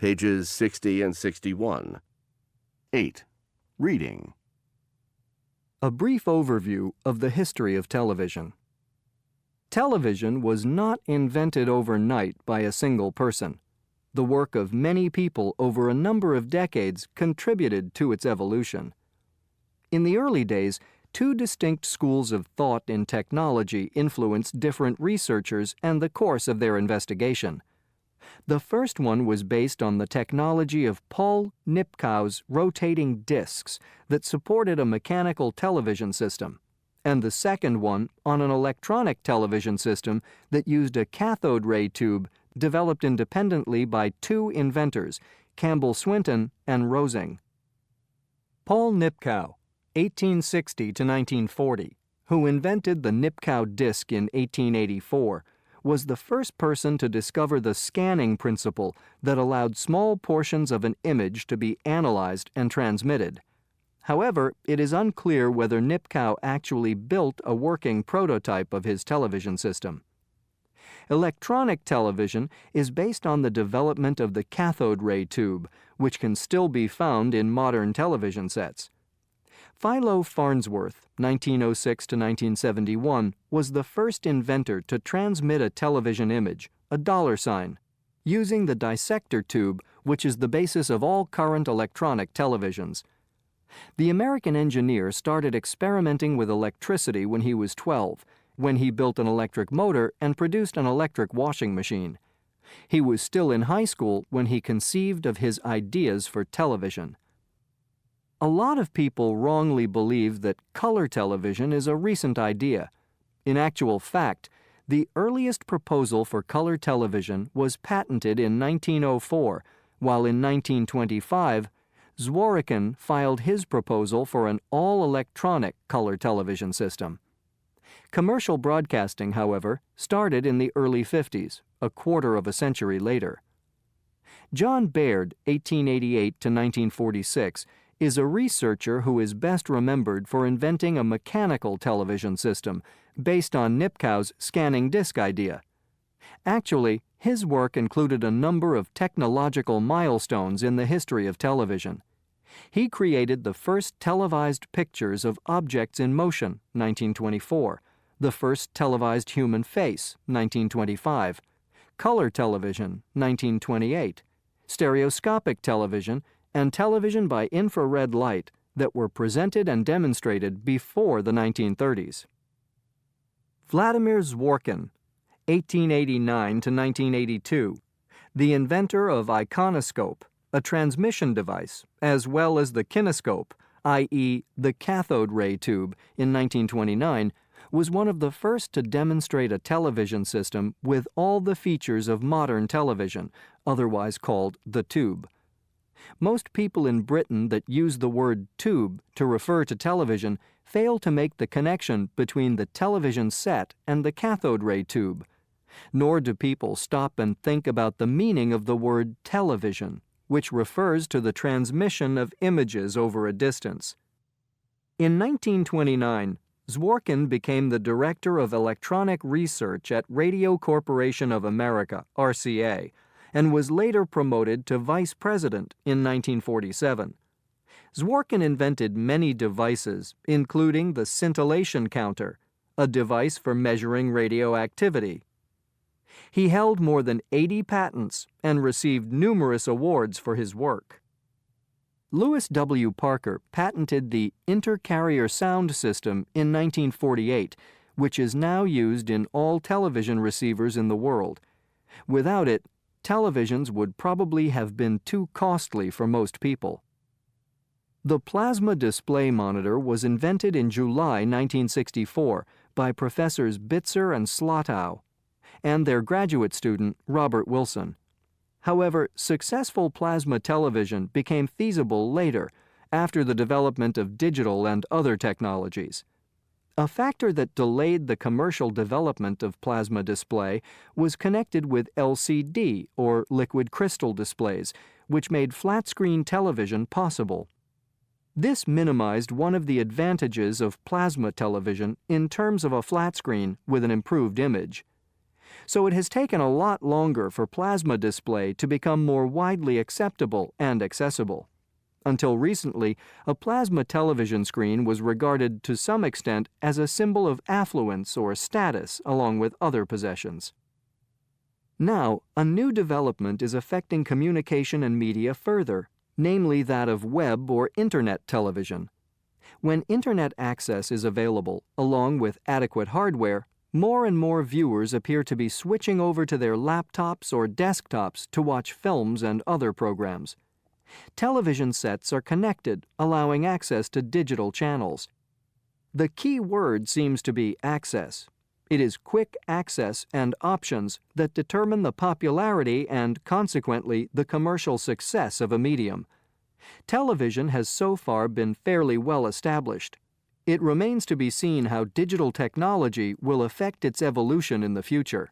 pages 60 and 61. 8. Reading. A brief overview of the history of television. Television was not invented overnight by a single person. The work of many people over a number of decades contributed to its evolution. In the early days, two distinct schools of thought in technology influenced different researchers and the course of their investigation. The first one was based on the technology of Paul Nipkow's rotating discs that supported a mechanical television system, and the second one on an electronic television system that used a cathode ray tube developed independently by two inventors, Campbell Swinton and Rosing. Paul Nipkow, 1860 to 1940, who invented the Nipkow disc in 1884, was the first person to discover the scanning principle that allowed small portions of an image to be analyzed and transmitted. However, it is unclear whether Nipkow actually built a working prototype of his television system. Electronic television is based on the development of the cathode ray tube, which can still be found in modern television sets. Philo Farnsworth, 1906 to 1971, was the first inventor to transmit a television image, a $sign, using the dissector tube, which is the basis of all current electronic televisions. The American engineer started experimenting with electricity when he was 12, when he built an electric motor and produced an electric washing machine. He was still in high school when he conceived of his ideas for television. A lot of people wrongly believe that color television is a recent idea. In actual fact, the earliest proposal for color television was patented in 1904, while in 1925, Zworykin filed his proposal for an all-electronic color television system. Commercial broadcasting, however, started in the early 50s, a quarter of a century later. John Baird, 1888 to 1946, is a researcher who is best remembered for inventing a mechanical television system based on Nipkow's scanning disk idea. Actually, his work included a number of technological milestones in the history of television. He created the first televised pictures of objects in motion, 1924, the first televised human face, 1925, color television, 1928, stereoscopic television, and television by infrared light that were presented and demonstrated before the 1930s. Vladimir Zworykin, 1889 to 1982, the inventor of iconoscope, a transmission device, as well as the kinescope, i.e. the cathode ray tube, in 1929, was one of the first to demonstrate a television system with all the features of modern television, otherwise called the tube. Most people in Britain that use the word tube to refer to television fail to make the connection between the television set and the cathode ray tube. Nor do people stop and think about the meaning of the word television, which refers to the transmission of images over a distance. In 1929, Zworykin became the director of electronic research at Radio Corporation of America, RCA, and was later promoted to vice president in 1947. Zworykin invented many devices, including the scintillation counter, a device for measuring radioactivity. He held more than 80 patents and received numerous awards for his work. Lewis W. Parker patented the intercarrier sound system in 1948, which is now used in all television receivers in the world. Without it, televisions would probably have been too costly for most people. The plasma display monitor was invented in July 1964 by Professors Bitzer and Slatow and their graduate student, Robert Wilson. However, successful plasma television became feasible later, after the development of digital and other technologies. A factor that delayed the commercial development of plasma display was connected with LCD, or liquid crystal displays, which made flat-screen television possible. This minimized one of the advantages of plasma television in terms of a flat screen with an improved image. So it has taken a lot longer for plasma display to become more widely acceptable and accessible. Until recently, a plasma television screen was regarded to some extent as a symbol of affluence or status along with other possessions. Now, a new development is affecting communication and media further, namely that of web or internet television. When internet access is available, along with adequate hardware, more and more viewers appear to be switching over to their laptops or desktops to watch films and other programs. Television sets are connected, allowing access to digital channels. The key word seems to be access. It is quick access and options that determine the popularity and, consequently, the commercial success of a medium. Television has so far been fairly well established. It remains to be seen how digital technology will affect its evolution in the future.